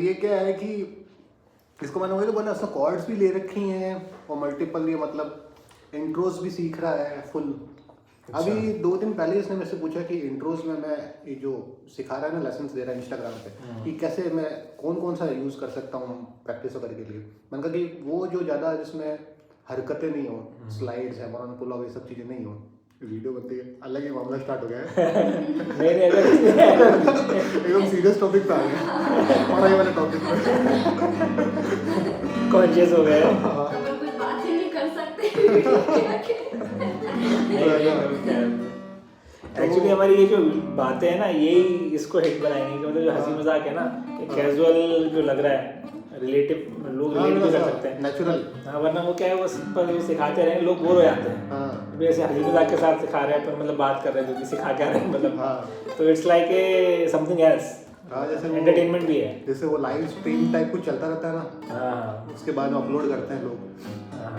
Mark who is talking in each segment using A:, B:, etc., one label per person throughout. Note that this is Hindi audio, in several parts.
A: ये क्या है कि इसको मैंने वही तो बोला, उसने कॉर्ड्स भी ले रखी हैं और मल्टीपल, ये मतलब इंट्रोज भी सीख रहा है फुल। अभी 2 दिन पहले इसने मेरे से पूछा कि इंट्रोज में मैं ये जो सिखा रहा है ना, लेसन्स दे रहा है इंस्टाग्राम पे, कि कैसे मैं कौन सा यूज़ कर सकता हूँ प्रैक्टिस वगैरह के लिए। मैंने कहा कि वो जो ज़्यादा जिसमें हरकतें नहीं हो, स्लाइड्स है, वन पुल ऑफ, ये सब चीज़ें नहीं हो, वीडियो बनती है, अलग ही मामला स्टार्ट हो गया है। एकदम सीरियस टॉपिक पे आ गया, पढ़ाई वाले टॉपिक पे
B: कॉन्शियस हो गए।
C: कुछ बात ही नहीं कर सकते।
B: एक्चुअली हमारी ये जो बातें हैं ना, यही इसको हिट बनाएंगे कि मतलब जो हंसी मजाक है ना, कैजुअल जो लग रहा है, रिलेटिव, लोग रिलेट भी कर सकते हैं,
A: नेचुरल।
B: हाँ, वरना वो क्या है, वो सिंपल वो सिखाते रहेंगे, लोग बोर हो जाते हैं। अभी ऐसे हंसी मजाक के साथ सिखा रहे हैं, पर मतलब बात कर रहे हैं जो कि सिखा क्या रहे हैं, मतलब तो it's like a something else.
A: जैसे
B: एंटरटेनमेंट भी है,
A: जैसे वो लाइव स्ट्रीम टाइप कुछ चलता रहता है ना, उसके बाद में अपलोड करते हैं लोग,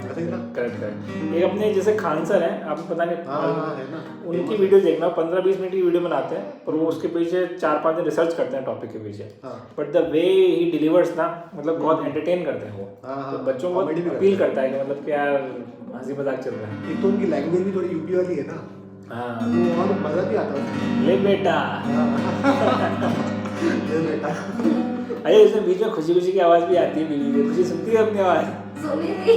A: ऐसे ही ना।
B: करेक्ट। एक अपने जैसे खान सर हैं, आपको पता नहीं,
A: है ना,
B: उनकी वीडियो देखना, 15-20 मिनट की वीडियो बनाते हैं, पर वो उसके पीछे 4-5 दिन रिसर्च करते हैं टॉपिक के पीछे, but the way he delivers ना, मतलब बहुत एंटरटेन करते हैं वो, तो बच्चों को अपील करता है कि मतलब कि यार हंसी मजाक चल रहा है।
A: एक तो उनकी लैंग्वेज भी थोड़ी यूपी वाली है ना, वो और मजा भी आता है।
B: ले बेटा,
A: ले बेटा।
B: अरे इसमें बीच में खुशी खुशी की आवाज भी आती है, बीवी खुशी सुनती है अपनी आवाज,
C: सुनी थी,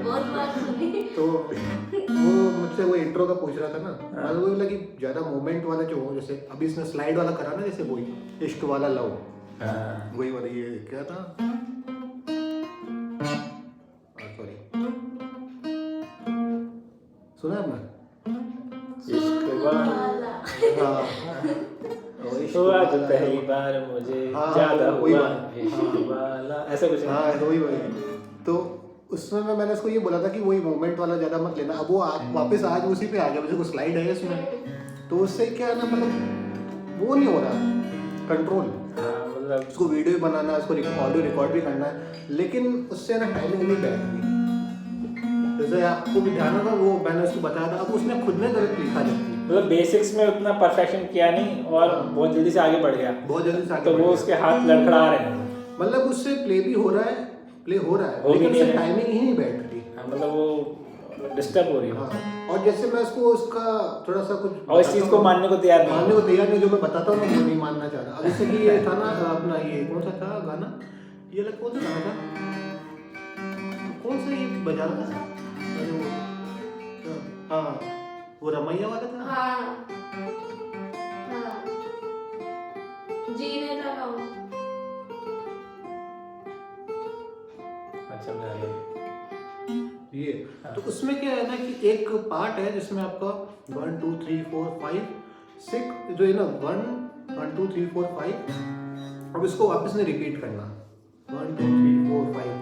C: बहुत बार सुनी।
A: तो वो मुझसे वो इंट्रो का पूछ रहा था ना, मैं वो बोला कि ज्यादा मोमेंट वाला जो हो, जैसे अभी इसने स्लाइड वाला करा ना, जैसे वही इश्क वाला लव, वही वाला, ये क्या था, सॉरी, सुना आपने?
B: इश्क वाला हुआ तो पहली बार मुझे ज्यादा हुआ इश्क वाला, ऐसा कुछ।
A: हाँ वही वही। तो उसमें मैंने उसको ये बोला था कि वही मोमेंट वाला ज़्यादा मत लेना। अब वो वापस आज उसी पे आ गया, मुझे को स्लाइड है इसमें, तो उससे क्या है ना, मतलब वो नहीं हो रहा कंट्रोल।
B: मतलब
A: उसको वीडियो भी बनाना है, उसको ऑडियो रिकॉर्ड भी करना है, लेकिन उससे ना टाइमिंग नहीं बैठ रही। जैसे आपको भी ध्यान होगा, वो मैंने उसको बताया था, अब उसने खुद ने गलत लिखा जबकि,
B: मतलब बेसिक्स में उतना परफेक्शन किया नहीं और बहुत जल्दी से आगे बढ़ गया,
A: बहुत जल्दी से आगे
B: तो
A: बढ़
B: वो
A: गया।
B: उसके हाथ लड़खड़ा रहे हैं,
A: मतलब उससे प्ले भी हो रहा है,
B: वो भी
A: लेकिन
B: नहीं
A: उससे
B: है।
A: टाइमिंग ही नहीं बैठ रही।
B: मतलब वो डिस्टर्ब हो रही है।
A: हाँ, और जैसे मैं उसको उसका थोड़ा सा कुछ
B: और इस चीज को मानने को तैयार नहीं,
A: जो मैं बताता हूँ ना, वो नहीं मानना चाह रहा। अब जैसे कि ये था ना अपना, ये कौन सा था गाना, ये लग कौन सा गाना था, कौन सा ये बजा रहा था, अरे वो, हाँ वो रमैया वाला था।
C: हाँ जीने लगा हूँ।
B: अच्छा बजा लो
A: ये तो उसमें क्या है ना कि एक पार्ट है जिसमें आपका 1 2 3 4 5 6 जो है ना, 1 2 3 4 5, अब इसको वापस ने रिपीट करना, 1 2 3 4 5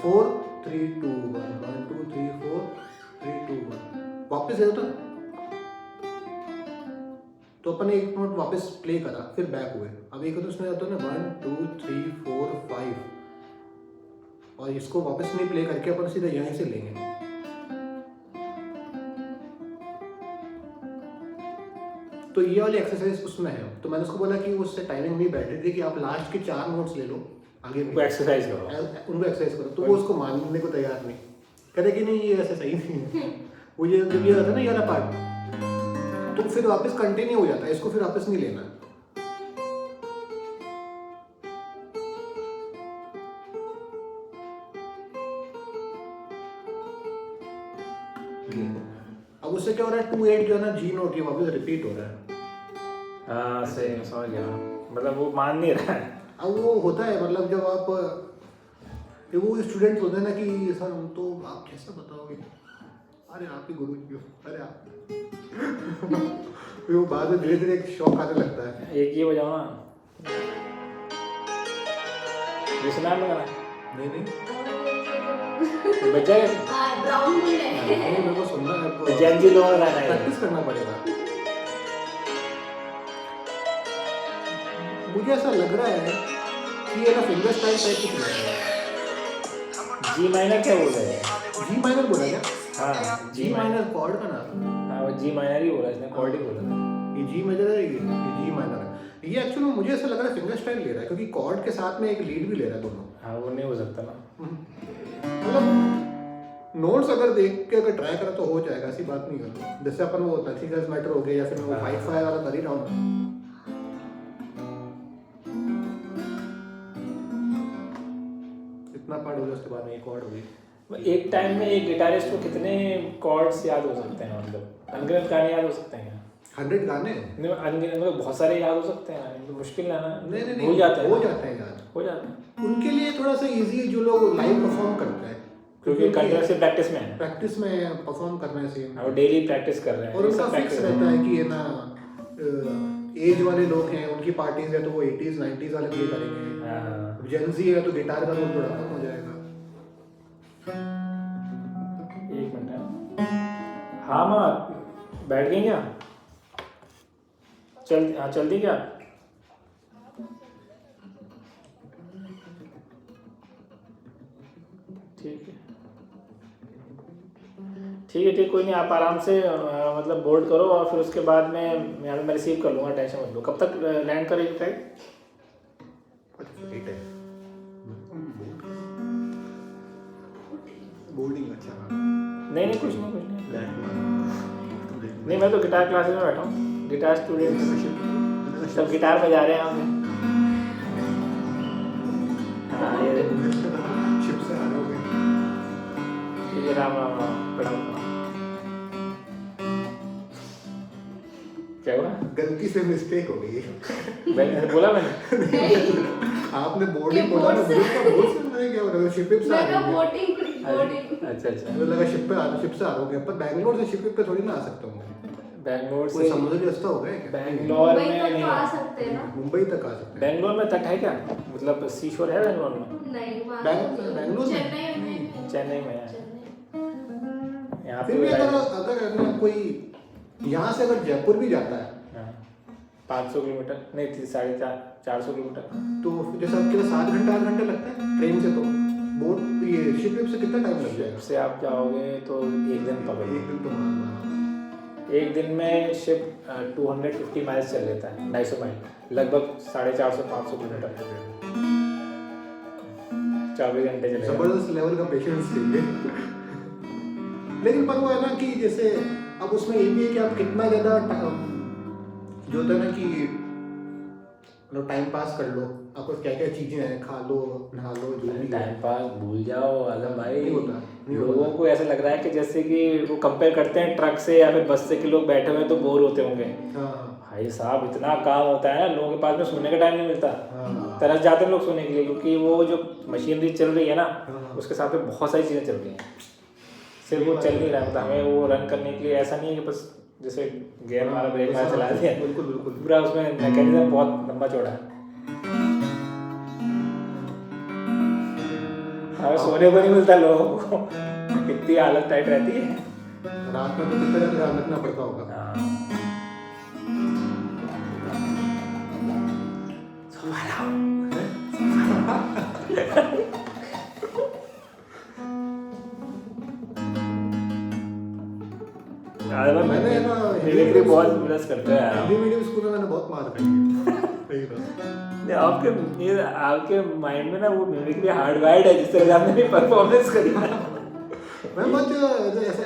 A: 4 3 2 1 1 2 3 4 3 2 1 वापस है तो अपन एक मिनट वापस प्ले करा, फिर बैक हुए। अब एक तो उसमें आता है ना 1 2 3 4 5, और इसको वापस नहीं प्ले करके अपन सीधा यहीं से लेंगे। तो ये वाली एक्सरसाइज उसमें है। तो मैंने उसको बोला कि उससे टाइमिंग नहीं बैठ रही थी कि आप लास्ट के 4 नोट्स ले लो, आगे
B: उनको एक्सरसाइज करो,
A: उनको एक्सरसाइज करो। तो वो उसको मानने को तैयार नहीं, कह रहे कि नहीं ये ऐसा सही नहीं है। वो ये जब ये होता है ना ये वाला पार्ट, तो फिर वापस कंटिन्यू हो जाता है, इसको फिर वापस नहीं लेना। अब उससे क्या हो रहा है, 2 8 जो है ना जी नोट, ये वापस रिपीट हो रहा है।
B: हाँ सही, समझ गया, मतलब वो मान नहीं रहा है।
A: अब वो होता है, मतलब जब आप वो स्टूडेंट्स होते हैं ना कि सर हम तो, आप कैसा बताओगे, अरे आप ही गुरु जी हो, अरे आप फिर वो बाद में धीरे धीरे एक शौक आने लगता है।
B: एक ये बजाओ ना, सुना है गाना?
A: नहीं
B: बज जाएगा,
C: ब्राउन बुल है।
A: मेरे को सुनना है, आपको
B: जैनजी लोगों का गाना है,
A: प्रैक्टिस करना पड़ेगा। मुझे ऐसा लग रहा है कि ये ना फिंगर स्टाइल टाइप कुछ लग रहा है।
B: जी माइनर क्या बोल रहे हैं?
A: जी माइनर बोला क्या?
B: हाँ
A: जी माइनर कॉर्ड का नाम।
B: हाँ वो जी माइनर ही बोला, इसने कॉर्ड ही बोला।
A: ये जी मेजर है, ये जी माइनर है। ये एक्चुअली मुझे ऐसा लग रहा है फिंगर स्टाइल ले रहा है, क्योंकि कॉर्ड के साथ में एक लीड भी ले रहा है दोनों।
B: हाँ वो नहीं हो सकता ना,
A: मतलब नोट्स अगर देख के अगर ट्राई करा तो हो जाएगा, ऐसी बात नहीं है। जैसे अपन वो नथिंग एल्स मैटर हो गया, या फिर मैं वो 5/5 वाला कर ही रहा हूँ। इतना पार्ट हो गया, उसके बाद में एक कॉर्ड हो गई।
B: एक टाइम में एक गिटारिस्ट को कितने कॉर्ड्स याद हो सकते हैं, मतलब अनगिनत गाने याद हो सकते हैं?
A: 100 गाने
B: नहीं अनगिनत मतलब बहुत सारे याद हो सकते हैं, तो मुश्किल है ना।
A: नहीं
B: भूल जाते हैं,
A: हो जाते हैं यार,
B: हो जाते हैं।
A: उनके लिए थोड़ा सा इजी है जो लोग लाइव परफॉर्म करते हैं,
B: क्योंकि कंटिन्यूअसली प्रैक्टिस में है,
A: प्रैक्टिस में परफॉर्म करने से
B: और डेली प्रैक्टिस कर रहे हैं,
A: और उनका फिक्स रहता है कि ये ना एज वाले लोग हैं, उनकी पार्टीज है तो वो 80s 90s वाले प्ले करेंगे, जेनजी है तो गिटार का रोल थोड़ा कम हो जाएगा।
B: एक मिनट, हाँ माँ बैठ गई क्या? चलती क्या? ठीक, कोई नहीं, आप आराम से मतलब बोर्ड करो और फिर उसके बाद में मैं रिसीव कर लूँगा, टेंशन मत लो। कब तक लैंड करेगी फ्लाइट?
A: बोर्डिंग अच्छा
B: नहीं कुछ नहीं नहीं, मैं तो गिटार क्लासेस में बैठा हूँ, गिटार स्टूडेंट्स सब गिटार बजा रहे हैं हमें। हाँ ये
A: शिप से आ रहे हो गए।
B: राम राम राम प्रणाम। क्या हुआ?
A: गलती से मिस्टेक हो गई।
B: मैंने बोला मैंने
A: आपने बोर्डिंग बोला ना, बोर्ड से मैंने क्या बोला, शिप से आ रहे
C: बोटिंग।
B: अच्छा
A: मुझे लगा शिप से आ रहे हो, पर बैंगलोर से शिप पे थोड़ी ना आ सकता हूँ।
B: बैंगलोर
A: कोई
B: से
A: समुद्र रास्ता होगा क्या?
B: बैंगलोर में नहीं
C: आ सकते हैं ना,
A: मुंबई तक आ सकते हैं।
B: बैंगलोर में तट है क्या, मतलब सी शोर है बैंगलोर में?
C: नहीं
A: बैंगलोर
B: चेन्नई में है। यहाँ
A: फिर भी अगर कोई यहाँ से अगर जयपुर भी जाता है
B: 500 किलोमीटर नहीं 450 किलोमीटर,
A: तो जैसे आपके 7 घंटे 8 घंटे लगता है ट्रेन से, तो बोट ये शिप से कितना टाइम लग जाएगा?
B: से आप जाओगे तो एक दिन पकड़,
A: एक दिन तो
B: एक दिन में शिप 250 माइल्स चल लेता है, 250 माइल, लगभग 450-500 किलोमीटर, 24 घंटे चलेगा।
A: जबरदस्त लेवल का पेशेंस चाहिए। लेकिन पर वो है ना कि जैसे अब उसमें ये भी है कि आप कितना ज़्यादा जो होता है ना कि मतलब टाइम पास कर लो, आपको क्या क्या चीज़ें हैं, खा लो नहा लो, जो भी
B: टाइम पास भूल जाओ आलम भाई।
A: नहीं
B: लोगों को ऐसा लग रहा है कि जैसे कि वो कंपेयर करते हैं ट्रक से या फिर बस से कि लोग बैठे हुए तो बोर होते होंगे। भाई साहब इतना काम होता है ना, लोगों के पास में सोने का टाइम नहीं मिलता, तरस जाते हैं लोग सोने के लिए, क्योंकि वो जो मशीनरी चल रही है ना उसके साथ में बहुत सारी चीज़ें चल रही हैं, सिर्फ वो चल नहीं रहा, मतलब हमें वो रन करने के लिए ऐसा नहीं है कि बस जैसे गेम हमारा ब्रेक मार चला दिया,
A: बिल्कुल
B: पूरा उसमें मैकेनिज्म बहुत लंबा चौड़ा है। हमें सोने को नहीं मिलता लोगों को, कितनी हालत टाइट रहती है
A: रात में, तो कितना ज़्यादा ध्यान रखना पड़ता होगा। मैंने ना
B: मिमिक्री बहुत मिस करते हैं यार।
A: हिंदी मीडियम स्कूल में मैंने बहुत मार खाई है।
B: आपके माइंड में ना वो मिमिक्री हार्डवायर्ड है, जिस तरह आपने भी परफॉर्मेंस करी है।
A: मैं बहुत ऐसे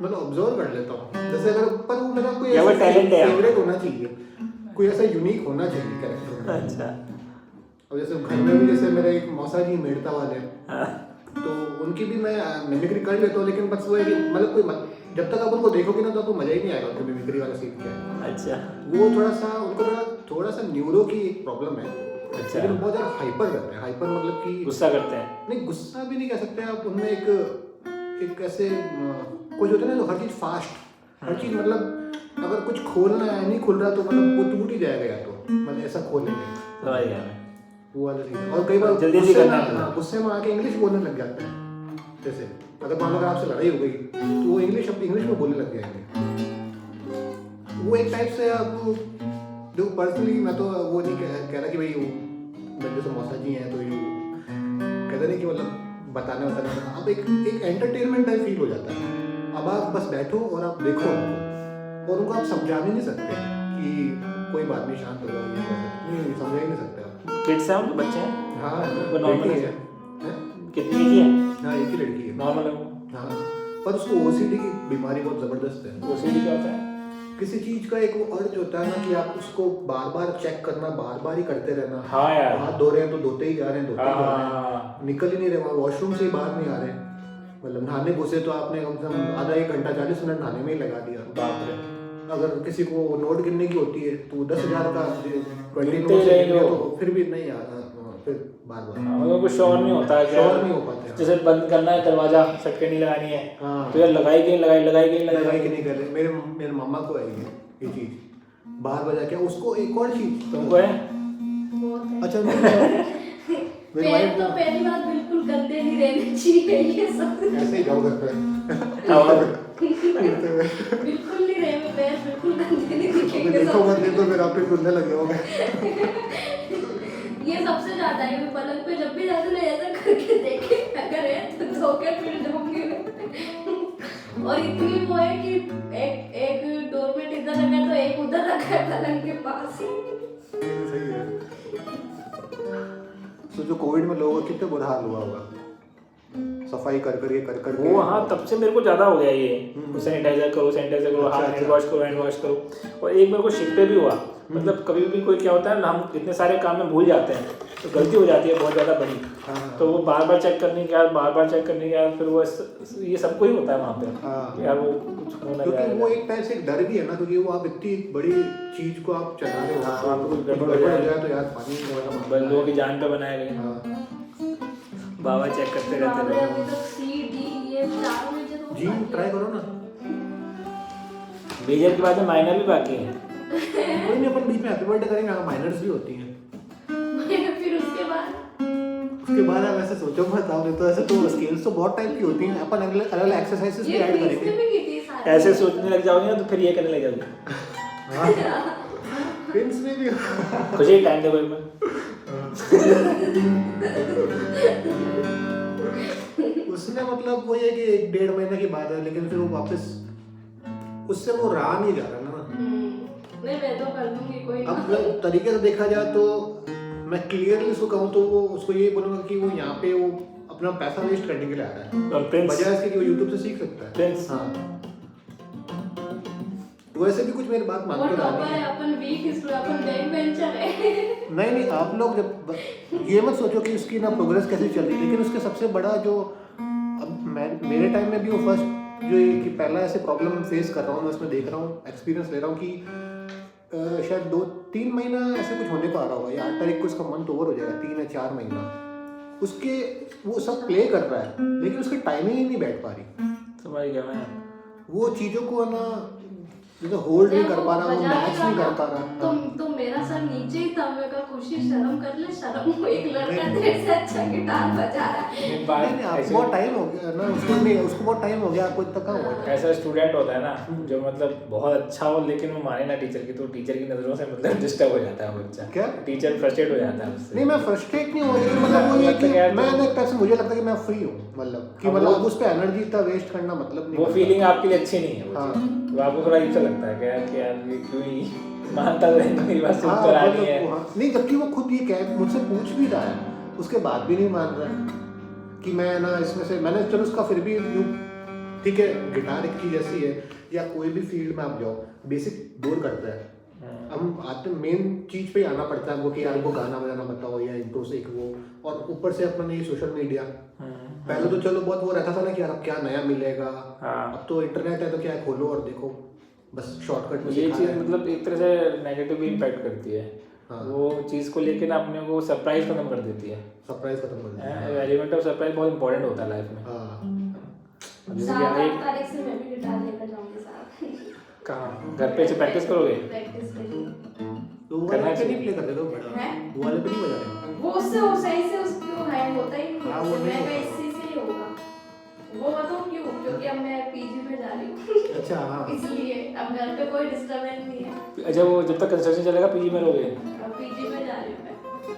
A: मतलब ऑब्जर्व कर लेता हूँ, जैसे अगर पर वो मेरा कोई
B: ऐसा टैलेंट है,
A: फेवरेट होना चाहिए, कोई ऐसा यूनिक होना चाहिए कैरेक्टर।
B: अच्छा।
A: और जैसे घर में भी जैसे मेरे एक मौसा जी मेड़ता वाले, तो उनकी भी मैं मिमिक्री कर लेता हूँ, लेकिन बस वो है कि मतलब कोई जब तक आप उनको देखोगे ना तो आपको मजा ही नहीं आएगा उनकी मिमिक्री वाला सीन क्या है।
B: अच्छा।
A: वो थोड़ा सा उनको थोड़ा सा न्यूरो की एक प्रॉब्लम है।
B: अच्छा।
A: लेकिन बहुत ज़्यादा हाइपर रहते हैं, हाइपर मतलब कि
B: गुस्सा करते हैं?
A: नहीं, गुस्सा भी नहीं कह सकते आप, उनमें एक ऐसे कुछ होता है ना जो हर चीज़ फास्ट, हर चीज़ मतलब अगर कुछ खोलना है नहीं खुल रहा तो मतलब वो टूट ही जाएगा, या तो मतलब ऐसा खोलेंगे।
B: समझ गया मैं,
A: वो वाला चीज़। और कई बार
B: जल्दी करना,
A: गुस्से में आके इंग्लिश बोलने लग जाते हैं। जैसे अगर मान लो अगर आपसे लड़ाई हो गई तो वो इंग्लिश में बोलने लग जाएंगे। वो एक टाइप से आपको जो पर्सनली मैं तो वो नहीं कह रहा कि भाई वो जैसे मौसा जी हैं तो ये कहते नहीं कि मतलब बताने अब एक एंटरटेनमेंट टाइप फील हो जाता है। अब आप बस बैठो और आप देखो उनको, और उनको आप समझा भी नहीं सकते कि कोई बात नहीं, शांत हो जाओ, ये नहीं समझ ही नहीं सकते आप।
B: किड्स हैं उनके बच्चे हैं?
A: हाँ
B: वो नॉर्मल
A: बेटी
B: है?
A: हैं?
B: कितनी की है?
A: हाँ एक ही लड़की है।
B: नॉर्मल है वो?
A: हाँ पर उसको ओसीडी की बीमारी बहुत ज़बरदस्त है।
B: ओसीडी क्या होता है?
A: किसी चीज का एक वो अर्ज होता है ना कि आप उसको बार बार चेक करना, बार बार ही करते रहना।
B: हाँ यार,
A: हाथ धो रहे हैं तो धोते ही जा रहे हैं, धोते ही जा रहे हैं,
B: हाँ,
A: निकल ही नहीं रहे, वॉशरूम से ही बाहर नहीं आ रहे। मतलब नहाने घुसे तो आपने कम से कम आधा 1 घंटा 40 मिनट नहाने में ही लगा दिया।
B: बाप रे।
A: अगर किसी को नोट गिनने की होती है तो 10,000 का 20
B: गिनते
A: नोट से
B: रहेंगे
A: गिन लिया
B: वो।
A: तो फिर भी नहीं आता, फिर बार बार
B: मतलब कुछ श्योर नहीं होता है क्या?
A: श्योर नहीं हो पाते।
B: जैसे बंद करना है दरवाजा, शटके नहीं लगानी है,
A: हाँ
B: तो यार लगाई गई
A: लगाई कि नहीं कर रहे। मेरे मामा को है ये चीज, बार बजा के उसको। एक और चीज
B: तुमको है?
C: बहुत है।
A: अच्छा मेरी
C: पैर
A: वाइफ
C: तो पहली बात बिल्कुल गंदे नहीं रहने चाहिए, ये सब
A: ऐसे ही जाओ घर पे
C: बिल्कुल नहीं रहे, पैर बिल्कुल गंदे नहीं दिखेंगे।
A: देखो मत, नहीं तो फिर आप फिर ढूंढने लगे होंगे।
C: ये सबसे ज्यादा है, मैं पलंग पे जब भी जाते ना ऐसा करके देखे अगर है तो धोके फिर जाऊंगी। और इतनी वो है कि एक डोरमेट इधर रखा है तो एक उधर रखा है पलंग के पास।
A: सही है। तो जो कोविड में लोगों का कितना बुरा हाल हुआ होगा, सफाई कर
B: वो हाँ, तब से मेरे को ज्यादा हो गया ये, सैनिटाइजर करो, हाथ हैंड वॉश करो। और एक मेरे को शिफ्ट पे भी हुआ, मतलब कभी भी कोई क्या होता है ना, हम इतने सारे काम में भूल जाते हैं तो गलती हो जाती है बहुत ज़्यादा बड़ी।
A: हाँ।
B: तो वो बार बार चेक करने के बाद फिर वो ये सबको ही होता है वहाँ पे।
A: हाँ।
B: यार वो कुछ होना
A: क्योंकि वो एक टाइप से एक डर भी है ना, क्योंकि वो आप इतनी बड़ी चीज को आप चला रहे हो,
B: हाँ,
A: तो
B: कुछ
A: कुछ
B: गड़बड़ हो
A: गड़बड़ हो
B: जाए
A: जाए तो यार पानी
B: लोगों की जान पे बनाए गए।
A: हाँ।
B: बाबा चेक करते रहते
C: बाबरे,
B: हैं।
C: अभी तक सी डी ये चारों में जो
A: जी ट्राई करो ना,
B: मेजर के बाद में माइनर भी बाकी है।
A: कोई नहीं, अपन बीच में हैप्पी बर्थडे करेंगे, माइनर्स भी होती हैं।
C: फिर
A: उसके बाद आप ऐसे सोचो मत, आप तो ऐसे तो स्केल्स तो बहुत टाइप की होती हैं, अपन अलग अलग एक्सरसाइजेस भी ऐड करेंगे।
B: ऐसे सोचने लग जाओगे ना तो फिर ये करने लग जाओगे।
A: हाँ पिंस में भी
B: खुशी टाइम टेबल में
A: उसमें मतलब वो ये कि 1-1.5 महीने की बात है, लेकिन फिर वो वापस उससे वो रहा नहीं जा रहा ना।
C: नहीं मैं तो कर दूंगी, कोई
A: अब तरीके से देखा जाए तो मैं क्लियरली उसको कहूँ तो वो उसको ये बोलूँगा कि वो यहाँ पे वो अपना पैसा वेस्ट करने के लिए आ रहा है, बजाय इसके कि वो यूट्यूब से सीख सकता है। हाँ वैसे भी कुछ मेरी बात मानते
C: है, अपन वीक इसलिए अपन बैक बेंचर है।
A: नहीं आप लोग जब ये मत सोचो कि उसकी ना प्रोग्रेस कैसे चल रही है, लेकिन उसके सबसे बड़ा जो अब मेरे टाइम में भी वो फर्स्ट जो ये कि पहला ऐसे प्रॉब्लम फेस कर रहा हूँ मैं, उसमें देख रहा हूँ, एक्सपीरियंस ले रहा हूँ कि शायद 2-3 महीना ऐसे कुछ होने को आ रहा होगा, या 8 तारीख को उसका मंथ ओवर हो जाएगा, 3 या 4 महीना उसके वो सब प्ले कर रहा है, लेकिन उसकी टाइमिंग ही नहीं बैठ पा रही।
B: समझ गया मैं।
A: वो चीज़ों को ना जैसे होल्ड नहीं कर पा रहा, वो मैच नहीं कर पा रहा।
C: तो मेरा सर नीचे ही था, मैं कहा खुशी शर्म कर ले, शर्म को एक लड़का तेरे से अच्छा गिटार बजा रहा है।
A: नहीं आपको बहुत टाइम हो गया ना, उसको बहुत टाइम हो गया, आपको इतना कहाँ हुआ।
B: ऐसा स्टूडेंट होता है ना जो मतलब बहुत अच्छा हो लेकिन वो माने ना टीचर की, तो टीचर की नजरों से मतलब डिस्टर्ब हो जाता है बच्चा।
A: क्या
B: टीचर फ्रस्ट्रेट हो जाता है उससे।
A: नहीं मैं फ्रस्ट्रेट नहीं हुआ, लेकिन मतलब वो ये कि मैं ना एक तरह से मुझे लगता है कि मैं फ्री हूँ, मतलब कि मतलब उस पे एनर्जी इतना वेस्ट करना मतलब नहीं।
B: वो फीलिंग आपके लिए अच्छी नहीं है। हाँ। तो आपको थोड़ा अजीब सा लगता है कि यार ये क्यों ही मानता है मेरी बात सुन कर आनी है।
A: नहीं जबकि वो खुद ये कह मुझसे पूछ भी रहा है, उसके बाद भी नहीं मान रहा है कि मैं ना इसमें से मैंने चलो उसका फिर भी ठीक है, गिटार एक चीज ऐसी है या कोई भी फील्ड में आप जाओ बेसिक बोर करता है। हम आते मेन चीज पे आना पड़ता है हमको कि यार को गाना बजाना बताओ या इंट्रो से वो, और ऊपर से अपना ये सोशल मीडिया। पहले तो चलो बहुत वो रहता था ना कि यार अब क्या नया मिलेगा। अब तो इंटरनेट है तो क्या खोलो और देखो, बस शॉर्टकट में।
B: ये चीज मतलब एक तरह से नेगेटिव इम्पैक्ट करती है। हाँ। वो चीज को लेके ना अपने को सरप्राइज खत्म कर देती है।
A: सरप्राइज खत्म कर देती है।
B: एलिमेंट ऑफ सरप्राइज बहुत इंपॉर्टेंट होता है लाइफ में।
A: हाँ
C: 7 तारीख से मैं भी गिटार लेकर जाऊंगी साथ।
B: कहाँ घर पे से प्रैक्टिस करोगे?
C: प्रैक्टिस करेंगे।
A: तो वो वाले पे नहीं प्ले करते तो बड़ा
C: हैं?
A: वो वाले पे नहीं बजा रहे
C: वो उससे वो सही से उसको हैंग होता ही नहीं।
A: हाँ, वो नहीं
C: मैं
A: होता।
C: इसी से ही होगा। वो बताऊं क्यों? क्योंकि अब मैं पीजी में जा रही हूँ।
A: अच्छा हाँ
C: इसलिए अब घर पे कोई डिस्टर्बेंस नहीं है।
B: अच्छा वो जब तक कंस्ट्रक्शन चलेगा पीजी में रहोगे?
C: अब पीजी में जा रही हूँ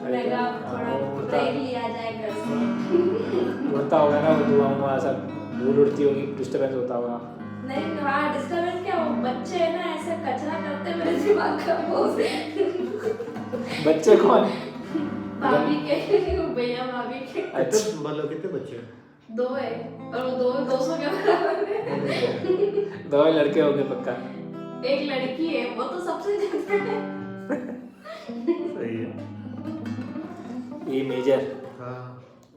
C: मैं कहा थोड़ा ब्रेक लिया जाए घर से।
B: उड़ता होगा ना वो धुआं वहाँ सब धूल उड़ती होगी, डिस्टर्बेंस होता होगा।
C: नहीं हाँ डिस्टर्बेंस क्या हो बच्चे है ना ऐसे कचरा करते मेरे दिमाग का बहुत
B: बच्चे कौन?
C: भाभी के भैया भाभी के
A: अच्छा मतलब कितने बच्चे हैं?
C: 2 है और वो 200 के बराबर है
B: 2 लड़के हो गए पक्का।
C: एक लड़की है वो तो सबसे ज्यादा है
B: सही है। ये मेजर
A: हाँ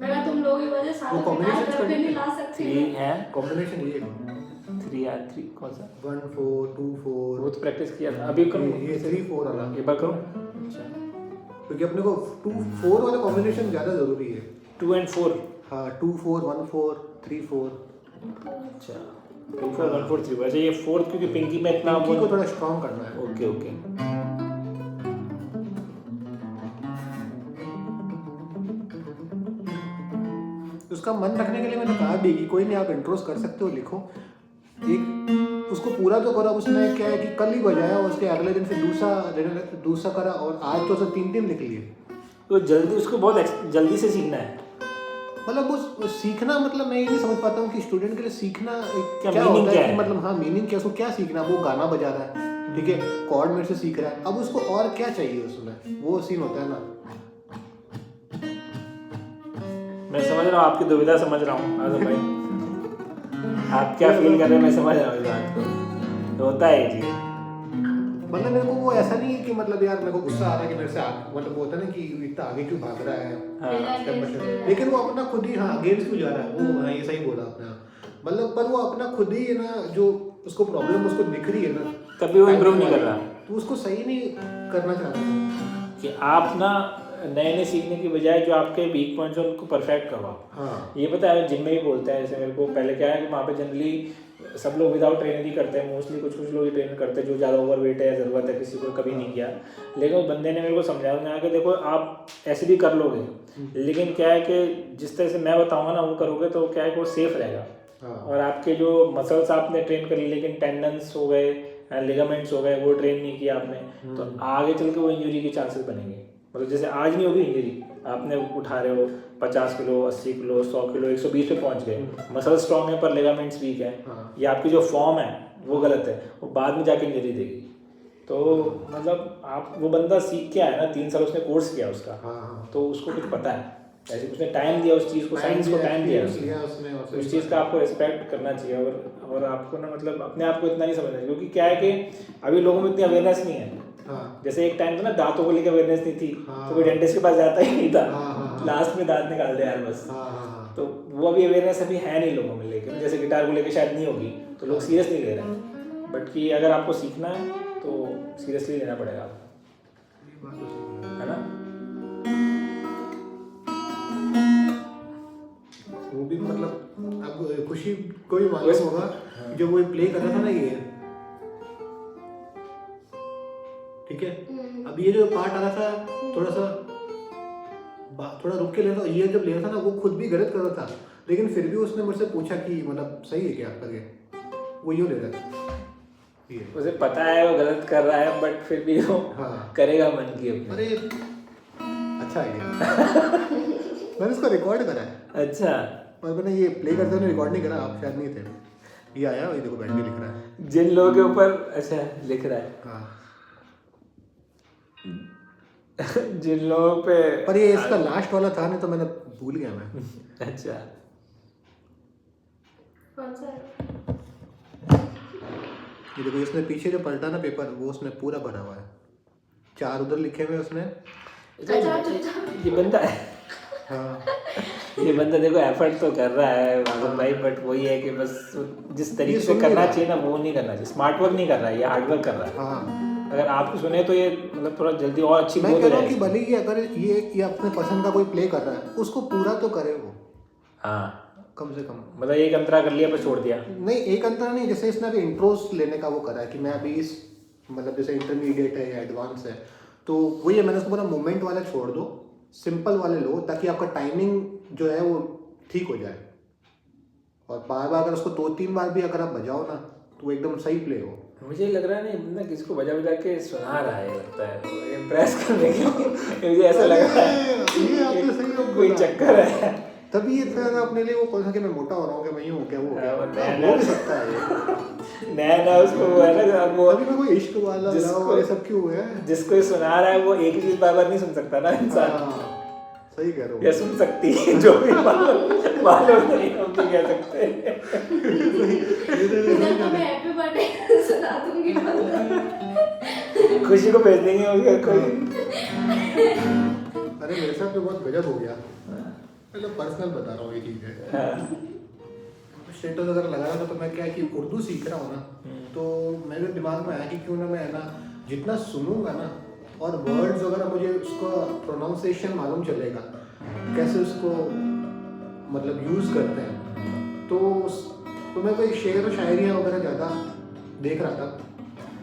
C: मैं तुम लोगों की वजह से
A: वो combination
C: घर पे नहीं ला सकती
B: 3 है।
A: कॉम्बिनेशन ये
B: 3 यार 3 कौन सा?
A: 1 4 2 4
B: वो तो प्रैक्टिस किया था। अभी करूँ?
A: ये 3 4 वाला
B: एक बार करूँ? अच्छा
A: क्योंकि अपने को 2 4 वाला कॉम्बिनेशन ज्यादा जरूरी है।
B: 2 and 4
A: हाँ 2 4 1 4 3 4
B: अच्छा 2 4 1 4 3 वैसे ये 4 क्योंकि पिंकी में इतना
A: पिंकी को थोड़ा स्ट्रांग करना है।
B: ओके ओके
A: उसका मन रखने के लिए मैंने कहा भी कि कोई नहीं आप इंट्रोस कर सकते हो लिखो एक उसको पूरा तो करो। उसने क्या है कि कल ही बजाया और उसके अगले दिन फिर दूसरा करा और आज तो उसने 3 लिख लिए।
B: तो जल्दी उसको बहुत जल्दी से सीखना है
A: मतलब वो सीखना मतलब मैं ये नहीं समझ पाता हूँ कि स्टूडेंट के लिए सीखना
B: क्या
A: क्या
B: meaning
A: होता
B: क्या
A: है कि
B: है?
A: मतलब हाँ मीनिंग क्या उसको क्या सीखना वो गाना बजा रहा है ठीक है कॉर्ड मेरे से सीख रहा है अब उसको और क्या चाहिए उसमें वो सीन होता है ना।
B: मैं समझ रहा हूँ आपकी दुविधा समझ रहा हूँ आजम भाई आप क्या फील कर रहे हैं मैं समझ रहा हूँ इस बात को होता है ये चीज़
A: मतलब मेरे को वो ऐसा नहीं है कि मतलब यार मेरे को गुस्सा आ रहा है कि मेरे से मतलब वो होता है ना कि इतना आगे क्यों भाग रहा है
B: हाँ।
A: लेकिन वो अपना खुद ही हाँ अगेंस्ट क्यों जा रहा है वो हाँ ये सही बोला आपने मतलब पर वो अपना खुद ही है ना जो उसको प्रॉब्लम उसको दिख रही है ना
B: तभी वो इम्प्रूव नहीं कर रहा
A: तो उसको सही नहीं करना चाहता
B: कि आप ना नए सीखने की बजाय जो आपके वीक पॉइंट्स हैं उनको परफेक्ट करवाओ।
A: हाँ
B: ये पता है जिम में भी बोलते हैं जैसे मेरे को पहले क्या है कि वहाँ पे जनरली सब लोग विदाउट ट्रेनर ही करते हैं मोस्टली कुछ लोग ही ट्रेन करते हैं जो ज़्यादा ओवर वेट है ज़रूरत है किसी को कभी नहीं किया लेकिन उस बंदे ने मेरे को समझाया कि देखो आप ऐसे भी कर लोगे लेकिन क्या है कि जिस तरह से मैं बताऊँगा ना वो करोगे तो क्या है कि वो सेफ रहेगा और आपके जो मसल्स आपने ट्रेन कर लिए लेकिन टेंडन्स हो गए लिगामेंट्स हो गए वो ट्रेन नहीं किया आपने तो आगे चल के वो इंजरी के चांसेस बनेंगे। मतलब जैसे आज नहीं होगी इंजरी आपने उठा रहे हो 50 किलो 80 किलो 100 किलो 120 पे पहुंच गए मसल स्ट्रॉन्ग है पर लिगामेंट्स वीक है या आपकी जो फॉर्म है वो गलत है वो बाद में जाके इंजरी देगी। तो मतलब आप वो बंदा सीख के आया ना 3 साल उसने कोर्स किया उसका तो उसको कुछ पता है ऐसे उसने टाइम दिया उस चीज़ को साइंस को टाइम दिया उसने उस चीज़ का आपको रिस्पेक्ट करना चाहिए और आपको ना मतलब अपने आप को इतना नहीं समझना चाहिए क्योंकि क्या है कि अभी लोगों में इतनी अवेयरनेस नहीं है। जैसे एक टाइम था ना दांतों को लेकर अवेयरनेस नहीं थी तो कोई डेंटिस्ट के पास जाता ही नहीं था लास्ट में दांत निकाल दे यार बस तो वो अभी अवेयरनेस अभी है नहीं लोगों में लेकिन जैसे गिटार को लेकर शायद नहीं होगी तो लोग सीरियस नहीं ले रहे हैं बट कि अगर आपको सीखना है तो सीरियसली लेना पड़ेगा आपको है ना।
A: वो भी मतलब अब खुशी को भी मालूम होगा जब वो प्ले कर रहा था ना ये ठीक है अब ये जो पार्ट आ रहा था थोड़ा रुक के ले रहा था ये जब ले रहा था ना वो खुद भी गलत कर रहा था लेकिन फिर भी उसने मुझसे पूछा कि मतलब सही है क्या करके वो यूँ ले रहा था
B: उसे पता है वो गलत कर रहा है बट फिर भी वो करेगा मन की अपनी।
A: अरे अच्छा आइडिया मैंने इसको रिकॉर्ड करा है। अच्छा पर मैंने ये प्ले करते हुए रिकॉर्ड नहीं करा आप शायद नहीं थे ये आया ये देखो बैठ के लिख रहा है
B: जिन लोगों के ऊपर अच्छा लिख रहा है
A: हाँ
B: जिन लोगों पे
A: पर ये इसका लास्ट वाला था नहीं तो मैंने भूल गया मैं
B: अच्छा
C: कौन सा
A: ये देखो इसने पीछे जो पलटा ना पेपर वो उसने पूरा भरा हुआ है 4 उधर लिखे हुए उसने
B: ये बंदा है ये बंदा देखो एफर्ट तो कर रहा है आजम भाई बट वही है कि बस जिस तरीके से करना चाहिए ना वो नहीं करना चाहिए स्मार्ट वर्क नहीं कर रहा है ये हार्ड वर्क कर रहा है। अगर आपको सुने तो ये मतलब थोड़ा जल्दी और अच्छी
A: मैं कह रहा हूँ कि भले ही अगर ये अपने पसंद का कोई प्ले कर रहा है उसको पूरा तो करे वो कम से कम मतलब
B: एक अंतरा कर लिया पर छोड़ दिया
A: नहीं एक अंतरा नहीं जैसे इसने अभी इंट्रोस लेने का वो करा है कि मैं अभी इस मतलब जैसे इंटरमीडिएट है या एडवांस है तो वही मैंने उसको पूरा मूवमेंट वाला छोड़ दो सिंपल वाले लो ताकि आपका टाइमिंग जो है वो ठीक हो जाए और बार बार अगर उसको 2-3 बार भी अगर आप बजाओ ना तो एकदम सही प्ले हो।
B: मुझे लग रहा है नहीं बंदा किसको बजा बजा के सुना रहा है लगता है इम्प्रेस करने के लिए मुझे ऐसा लग रहा है कोई चक्कर है
A: तभी इतना ज़्यादा अपने लिए वो कौन सा कि मैं मोटा हो रहा हूँ कि मैं यूँ हो गया वो हो गया,
B: नया
A: हो भी सकता है ये।
B: नया उसको वो है ना वो
A: अभी मैं कोई इश्क वाला लव ये सब क्यों हुआ है,
B: जिसको ये सुना रहा है वो एक ही चीज बार बार नहीं सुन सकता ना इंसान।
A: हाँ, सही कह रहे
B: या
A: हो।
B: सुन सकती है जो भी मालूम नहीं, हम नहीं कह सकते।
C: इधर तो मैं हैप्पी बर्थडे सुना दूंगी
B: खुशी को भेज देंगे उसका कोई।
A: अरे मेरे साथ तो बहुत गजब हो गया, मतलब पर्सनल बता रहा हूँ ये चीज़ है। स्टेटस अगर लगा रहा था तो मैं क्या कि उर्दू सीख रहा हूँ ना, तो मेरे दिमाग में आया कि क्यों ना मैं है ना जितना सुनूंगा ना और वर्ड्स वगैरह मुझे उसका प्रोनाउंसिएशन मालूम चलेगा, कैसे उसको मतलब यूज़ करते हैं, तो मैं कोई शेर और शायरियाँ वगैरह ज़्यादा देख रहा था।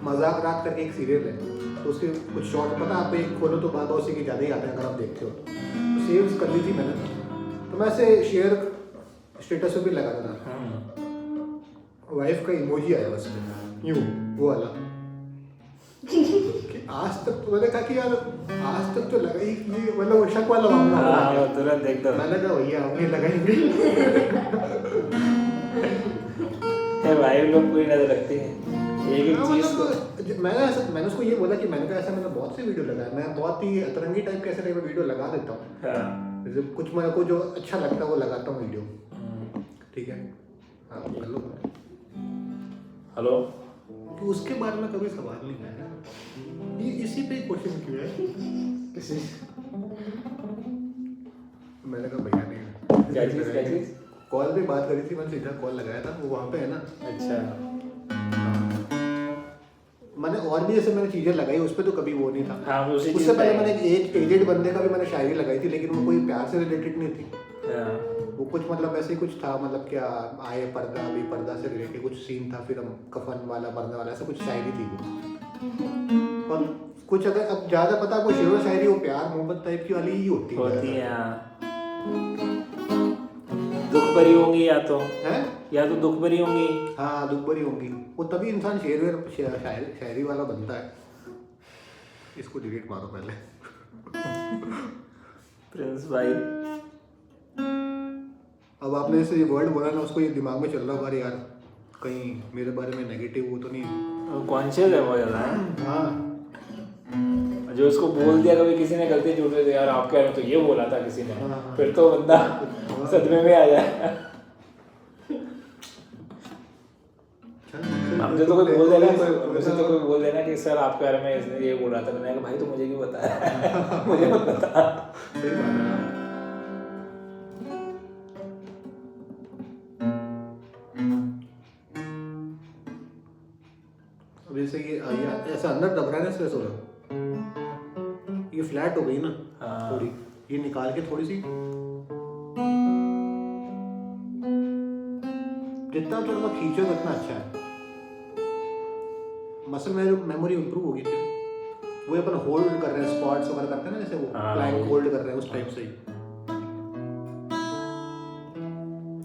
A: मजाक रात करके एक सीरियल है, तो उसके कुछ शॉर्ट पता आप एक खोलो तो बाबा उसी के ज़्यादा ही आते हैं अगर आप देखते हो तो सेव्स कर ली थी मैंने, तो मैं ऐसे शेयर स्टेटस पे भी लगा था, वाइफ का इमोजी आया बस में यूँ वो वाला कि आज तक तो मैंने कहा कि यार आज तक तो लगा ही ये मतलब वो शक वाला मामला हो रहा है।
B: तुरंत देख दो।
A: मैंने कहा भैया हम नहीं लगाएंगे।
B: भाई लोग पूरी नजर रखते हैं एक एक चीज को।
A: मैंने उसको ये बोला कि मैंने कहा ऐसा मैंने बहुत से वीडियो लगाया, मैं बहुत ही अतरंगी टाइप कैसे टाइप वीडियो लगा देता हूँ, जैसे कुछ मेरे को जो अच्छा लगता है वो लगाता हूँ वीडियो, ठीक है। हाँ हेलो
B: हेलो,
A: तो उसके बारे में कभी सवाल नहीं आया, ये इसी पे क्वेश्चन क्यों है किसी, मैंने कहा भैया नहीं
B: क्या चीज
A: कॉल पे बात करी थी, मैंने सीधा कॉल लगाया था, वो वहाँ पे है ना।
B: अच्छा
A: मैंने और भी जैसे मैंने चीज़ें लगाई उस पर तो कभी वो नहीं था।
B: हाँ,
A: उससे पहले मैंने एक एजेड बंदे का भी मैंने शायरी लगाई थी, लेकिन वो कोई प्यार से रिलेटेड नहीं थी, वो कुछ मतलब ऐसे ही कुछ था, मतलब क्या आए पर्दा भी पर्दा से रिलेटेड कुछ सीन था, फिर हम कफन वाला पर्दा वाला ऐसा कुछ शायरी थी वो। और कुछ अगर अब ज़्यादा पता आपको शेर व शायरी वो प्यार मोहब्बत टाइप की वाली ही होती
B: है। दुख भरी होंगी या तो दुख भरी होंगी।
A: हाँ दुख भरी होंगी, वो तभी इंसान शायरी वाला बनता है। इसको डिलीट मारो पहले।
B: प्रिंस भाई
A: अब आपने जैसे ये वर्ड बोला ना, उसको ये दिमाग में चल रहा होगा यार कहीं मेरे बारे में नेगेटिव वो तो नहीं,
B: कॉन्शियस है वो ज़्यादा है।
A: हाँ
B: जो उसको बोल दिया कभी किसी ने गलती झूठ में, यार आपके बारे में तो ये बोला था किसी ने, फिर तो बंदा सदमे में आ जाए। हमसे तो कोई बोल देना, कोई बोल देना कि सर आपके बारे में इसने ये बोला था, मैंने कहा भाई तो मुझे क्यों बताया, मुझे मत बता।
A: सही बात है। अब जैसे ये ऐसा अंदर दब रहा है ना, हो रहा ये फ्लैट हो गई ना थोड़ी, ये निकाल के थोड़ी सी जितना थोड़ा सा खींचो उतना अच्छा है, मसल मेमोरी इंप्रूव होगी थी। वो अपन होल्ड कर रहे हैं, स्क्वाट्स वगैरह करते हैं ना, जैसे वो प्लैंक होल्ड कर रहे हैं उस टाइप से ही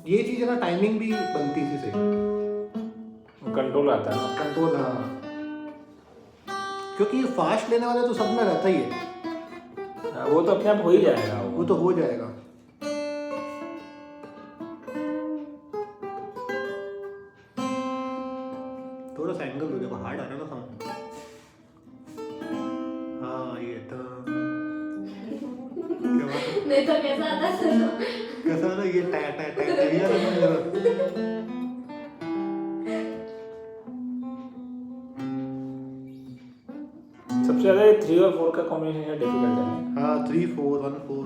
A: ये चीज है ना, टाइमिंग भी बनती थी से,
B: कंट्रोल आता है,
A: कंट्रोल। हाँ क्योंकि ये फास्ट लेने वाला तो सब में रहता ही है,
B: वो तो अपने आप हो ही जाएगा,
A: वो तो हो जाएगा। थोड़ा सा एंगल हो जाएगा, हार्ड आ रहा ना साउंड। हाँ ये तो
C: नहीं तो कैसा आता है,
A: कैसा ना ये टा टा टा टा
B: सबसे ज्यादा 3 और 4 का कॉम्बिनेशन डिफिकल्ट है।
A: हाँ 3 4 1 4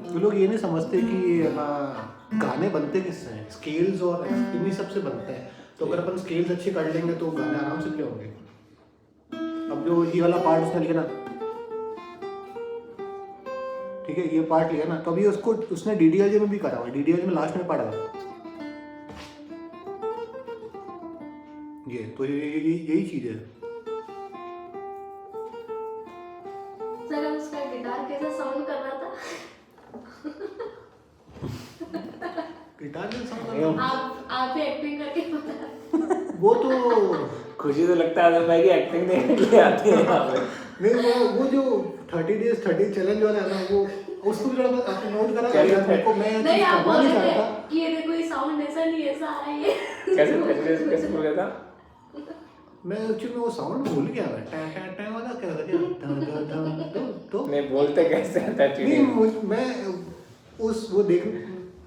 A: तो लोग ये नहीं समझते कि गाने बनते किससे हैं, स्केल्स और इन्हीं सबसे बनते हैं। तो अगर अपन स्केल्स अच्छे कर लेंगे तो गाने आराम से प्ले होंगे। अब जो ये वाला पार्ट उसने लिया ना, ठीक है, ये पार्ट लिया ना, तो अभी उसको उसने डीडीएलजे में भी करा हुआ है, डीडीएलजे में लास्ट में पढ़ा हुआ ये, तो यही चीज है।
C: सर उसका गिटार कैसा साउंड कर रहा था,
A: गिटार में साउंड
C: आप एक्टिंग करके बता।
A: वो तो
B: खुशी तो लगता है भाई की एक्टिंग देखने के लिए आती है यहाँ पे।
A: नहीं वो जो 30 days 30 चैलेंज वाला है ना, वो उसको भी थोड़ा आपने नोट करा
B: क्या
A: यार, मेरे को मैं
C: नहीं आप
A: करना
C: बोल
A: नहीं
C: रहे
A: चाहता।
C: थे कि ये देखो ये साउंड ऐसा नहीं ऐसा आ रहा है ये।
B: कैसे बोल रहा था?
A: मैं एक्चुअली वो साउंड भूल गया, मैं टा टा टा वाला क्या था क्या तो
B: मैं बोलते कैसे आता है
A: नहीं मैं उस वो देख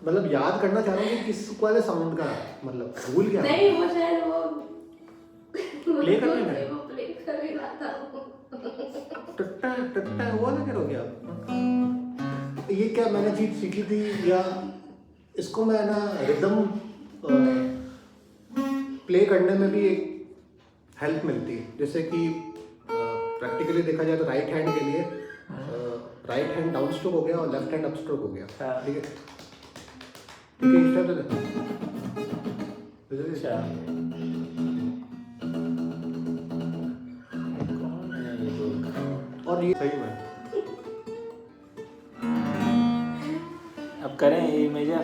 A: मतलब याद करना चाह रहा हूँ कि किस वाले साउंड का मतलब भूल गया।
C: नहीं वो शायद वो
A: प्ले करने में
C: वो प्ले कर ही रहा था वो।
A: टट्टा टट्टा हुआ ना, क्या हो गया ये क्या मैंने चीज सीखी थी, या इसको मैं ना रिदम प्ले करने में भी एक हेल्प मिलती है। जैसे कि प्रैक्टिकली देखा जाए तो राइट हैंड के लिए राइट हैंड डाउन स्ट्रोक हो गया और लेफ्ट हैंड अप स्ट्रोक हो गया। ठीक है ठीक है, इस टाइप से और ये सही में
B: अब करें ये major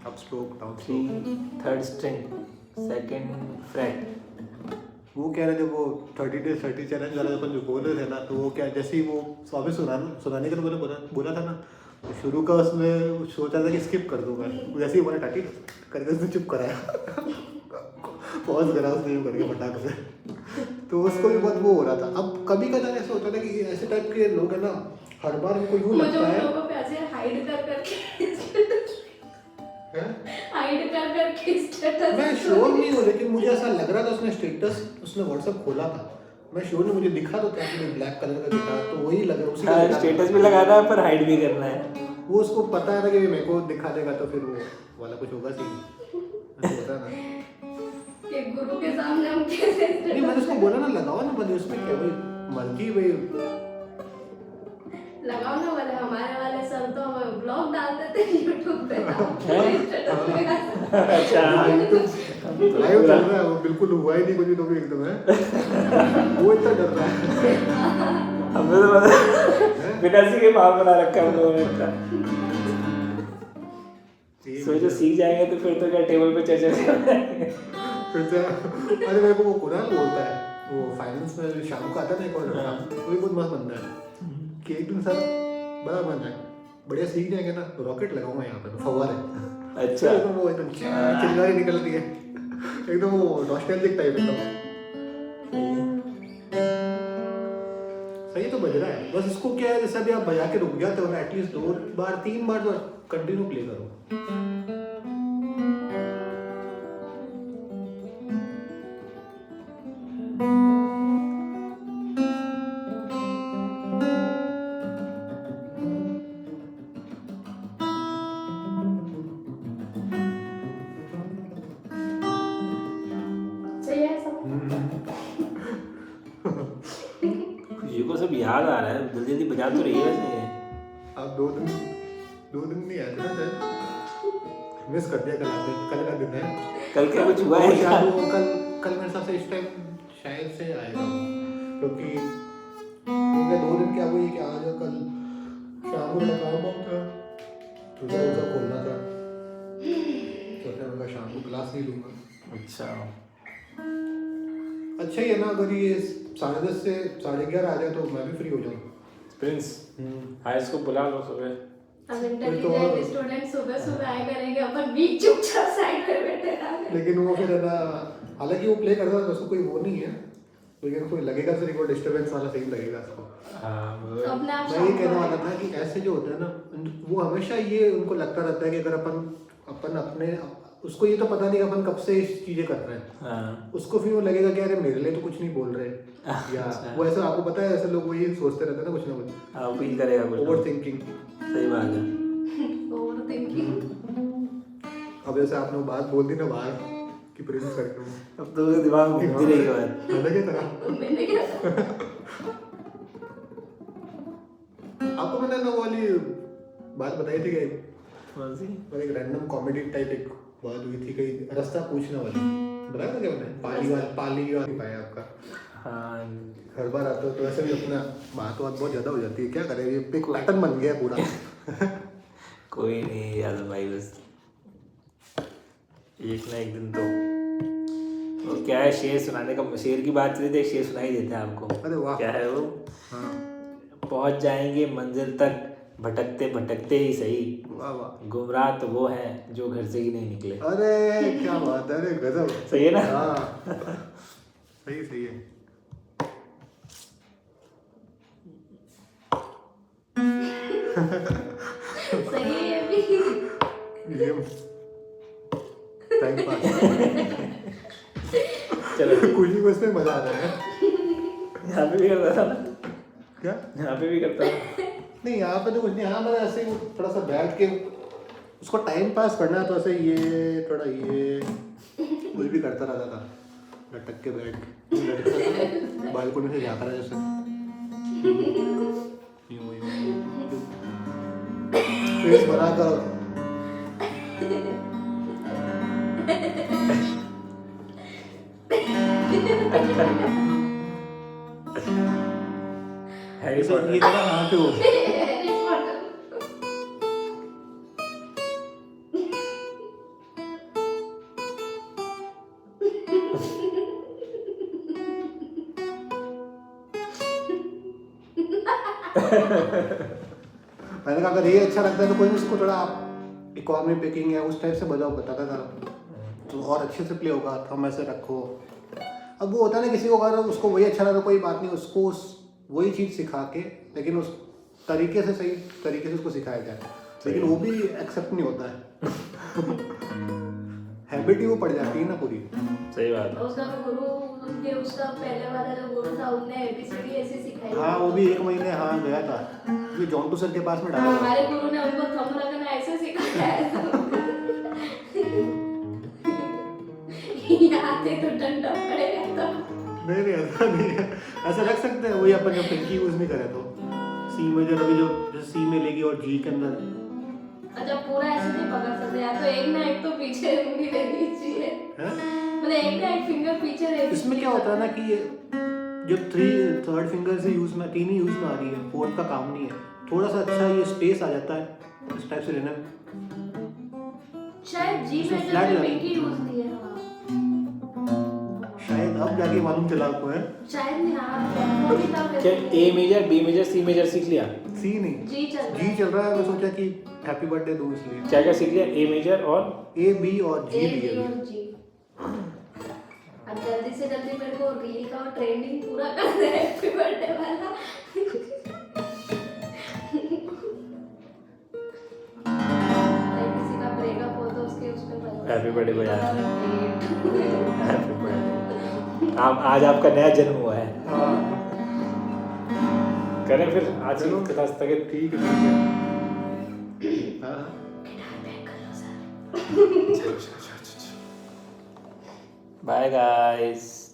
A: up stroke down
B: 3 3rd string 2nd fret।
A: वो कह रहे थे वो 30 days 30 चैलेंज वाला अपन जो बोल रहे थे ना, तो वो क्या जैसे ही वो वापस सुनाने के लिए बोला था ना, तो शुरू का उसमें सोचा था कि स्किप कर दूंगा, जैसे ही बोला टाटी करके उसने चुप कराया पॉज करा उसने यूँ करके फटाक से, तो उसको भी बहुत वो हो रहा था। अब कभी कभी ऐसा होता था कि ऐसे टाइप के लोग है ना, हर बार उनको यूँ लगता है
C: लोगों पे ऐसे हाइड कर करके स्टेटस
A: मैं श्योर नहीं हूँ, लेकिन मुझे ऐसा लग रहा था उसने स्टेटस उसने व्हाट्सएप खोला था, मैं श्योर नहीं, मुझे दिखा तो था कि ब्लैक कलर का दिखा, तो वही लग रहा उसी का दिखा।
B: स्टेटस भी लगाना है पर हाइड भी करना है।
A: वो उसको पता है ना कि मेरे को दिखा देगा तो फिर वो वाला कुछ होगा सीन, ऐसा होता है ना।
C: कि गुरु के सामने हम कैसे
A: नहीं मैंने उसको बोला ना लगाओ ना, बंदे उसमें क्या भाई मर्जी भाई
C: लगाओ ना वाले हमारे वाले सर तो हमें ब्लॉग डालते थे YouTube पे
B: अच्छा
A: लाइव चल रहा है, वो बिल्कुल हुआ ही नहीं कुछ भी, तो भी एकदम है वो इतना डर रहा है।
B: हमने तो मतलब बिना सीखे माल बना रखा है हम लोगों ने इतना। सोचो सीख जाएंगे तो फिर तो क्या टेबल पे चर्चा करेंगे
A: फिर से अरे मेरे को वो कुणाल बोलता है, वो फाइनेंस में शाम को आता है ना एक और लड़का, वो भी बहुत मस्त बंदा है कि एक दिन सर बड़ा बन है बढ़िया सीख जाएंगे ना तो रॉकेट लगाऊंगा यहाँ पे, फव्वारे।
B: अच्छा
A: एकदम वो एकदम चिंगारी निकल रही है, एकदम वो नॉस्टैल्जिक टाइप एकदम। सही तो बज रहा है, बस इसको क्या है जैसे अभी आप बजा के रुक जाते हो ना, एटलीस्ट 2 बार 3 बार तो कंटिन्यू प्ले करो।
B: ये को सब याद आ रहा है, जल्दी जल्दी बजा तो रही है वैसे ये।
A: अब 2 दिन नहीं आए थे ना सर, मिस कर दिया कल का दिन है।
B: कल क्या कुछ हुआ है क्या?
A: शायद वो कल मेरे साथ से इस टाइम शायद से आएगा, क्योंकि 2 दिन क्या हुई कि आज कल शाम को काम था तो उसका खोलना था, तो फिर मैं शाम को क्लास नहीं लूँगा।
B: अच्छा
A: अच्छा ही है ना, अगर ये 10:30 से 11:30 आ जाए तो मैं भी फ्री हो जाऊँ।
B: प्रिंस हाँ इसको बुला लो सुबह।
C: हम इंटेलिजेंट स्टूडेंट सुबह आए करेंगे, अपन बीच चुपचाप साइड में बैठे रहेंगे।
A: लेकिन वो फिर है ना, हालांकि वो प्ले करता है उसको कोई वो नहीं है, लेकिन कोई लगेगा तो वो डिस्टर्बेंस वाला सही लगेगा उसको।
C: अपने आप
A: मैं ये कहने वाला था कि ऐसे जो होते हैं ना, वो हमेशा ये उनको लगता रहता है कि अगर अपन अपने उसको ये तो पता नहीं कि अपन कब से इस चीजें कर रहे हैं, उसको फिर वो लगेगा कि अरे मेरे लिए तो कुछ नहीं बोल रहे, या वो ऐसा आपको पता है ऐसे लोग वही सोचते रहते हैं ना कुछ ना कुछ,
B: फील करेगा कुछ
A: ओवर थिंकिंग।
B: सही बात है,
C: ओवर थिंकिंग।
A: अब जैसे आपने वो बात बोल दी ना बाहर कि प्रिंस करके हूँ,
B: अब तो उसके दिमाग में घूमती रहेगी बात।
A: मैंने क्या करा,
C: मैंने क्या
A: आपको मैंने ना वो वाली बात बताई थी कि
B: कौन सी?
A: एक रैंडम कॉमेडी टाइप एक बात हुई थी, कहीं रास्ता पूछने वाली बताया था क्या मैंने, पाली वाली पाया आपका।
B: हाँ
A: हर बार आते हो तो ऐसे भी अपना बात बहुत ज़्यादा हो जाती है, क्या करें ये एक पैटर्न बन गया पूरा।
B: कोई नहीं यार भाई, बस एक ना एक दिन तो वो क्या है, शेर सुनाने का, शेर की बात चली थी, एक शेर सुनाई देते हैं आपको।
A: अरे वाह।
B: क्या है वो?
A: हाँ।
B: पहुंच जाएंगे मंजिल तक भटकते भटकते ही सही,
A: वाह वाह।
B: गुमराह तो वो हैं जो घर से ही नहीं निकले।
A: अरे क्या बात है, अरे गजब।
B: सही है ना?
A: हाँ सही सही है।
C: सही है ये भी।
A: ये टाइम पास।
B: चलो
A: कुछ भी उसमें मजा आ रहा है।
B: यहाँ पे भी करता था ना?
A: क्या?
B: यहाँ पे भी करता था।
A: नहीं यहाँ पे तो कुछ नहीं, हाँ मैंने ऐसे ही थोड़ा सा बैठ के उसको टाइम पास करना है तो ऐसे ये थोड़ा ये कुछ भी करता रहता था, लटक के बैठ के बालकनी से झाँक रहा जैसे फेस बना कर।
B: हैरी
A: ये
B: पॉटर।
A: जरा हाँ पे हो।
C: Harry Potter.
A: मैंने कहा अगर ये अच्छा लगता है तो कोई नहीं, इसको थोड़ा आप इकोनॉमी पैकिंग या उस टाइप से बजाओ, बताता था तो और अच्छे से प्ले होगा, थम ऐसे रखो। अब वो होता है ना किसी को अगर उसको वही अच्छा लगा तो कोई बात नहीं, उसको उस वही चीज़ सिखा के, लेकिन उस तरीके से, सही तरीके से उसको सिखाया जाए, लेकिन वो भी एक्सेप्ट नहीं होता है। हैबिट ही वो पड़ जाती है ना पूरी।
B: सही बात है।
C: उसका गुरु, उनके उसका पहले वाला जो गुरु था उनने एबीसीडी ऐसे सिखाई।
A: हाँ वो भी 1 महीने हाँ गया था, ये जॉन्टू सर के पास में डाला था।
C: हमारे गुरु ने उनको थंब लगाना ऐसे सिखाया है। आते तो डंडा पड़ेगा तो।
A: नहीं ऐसा नहीं है, ऐसा रख सकते हैं, वही अपन जब पिंकी यूज नहीं करे तो सी मेजर, अभी जो सी में लेगी और जी के अंदर।
C: अच्छा पूरा ऐसे नहीं पकड़ सकते यार, तो एक ना एक तो पीछे उंगली रहनी चाहिए, मतलब एक ना एक फिंगर पीछे रहनी।
A: इसमें क्या होता है ना कि ये जो थर्ड फिंगर से यूज में, 3 ही यूज में आ रही है, फोर्थ का काम नहीं है, थोड़ा सा अच्छा ये स्पेस आ जाता है इस टाइप से लेना।
C: शायद जी
A: इसमें
C: मेजर
A: flat
C: में
A: लगी।
C: पिंकी यूज नहीं है। हाँ
A: शायद अब जाके मालूम चला आपको है।
C: शायद नहीं। हाँ वो भी था
B: क्या A major, B major, C major सीख लिया?
A: सी नहीं,
C: जी चल रहा
A: जी चल रहा है, मैं सोचा कि हैप्पी बर्थडे दूं इसलिए।
B: क्या क्या सीख लिया? ए मेजर और
A: ए बी और जी
C: ए
A: भी
C: बी
A: है।
C: और जी। अब जल्दी से जल्दी मेरे को रील का ट्रेंडिंग पूरा कर दे हैप्पी बर्थडे वाला। किसी का ब्रेकअप हो तो उसके उस पे
B: हैप्पी बर्थडे बजा हैप्पी बर्थडे। आज आपका नया जन्म हुआ है।
A: हाँ
B: करें फिर आज
A: चलो।
B: की कथा स्थगित।
A: ठीक है। हाँ
B: बाय गाइस।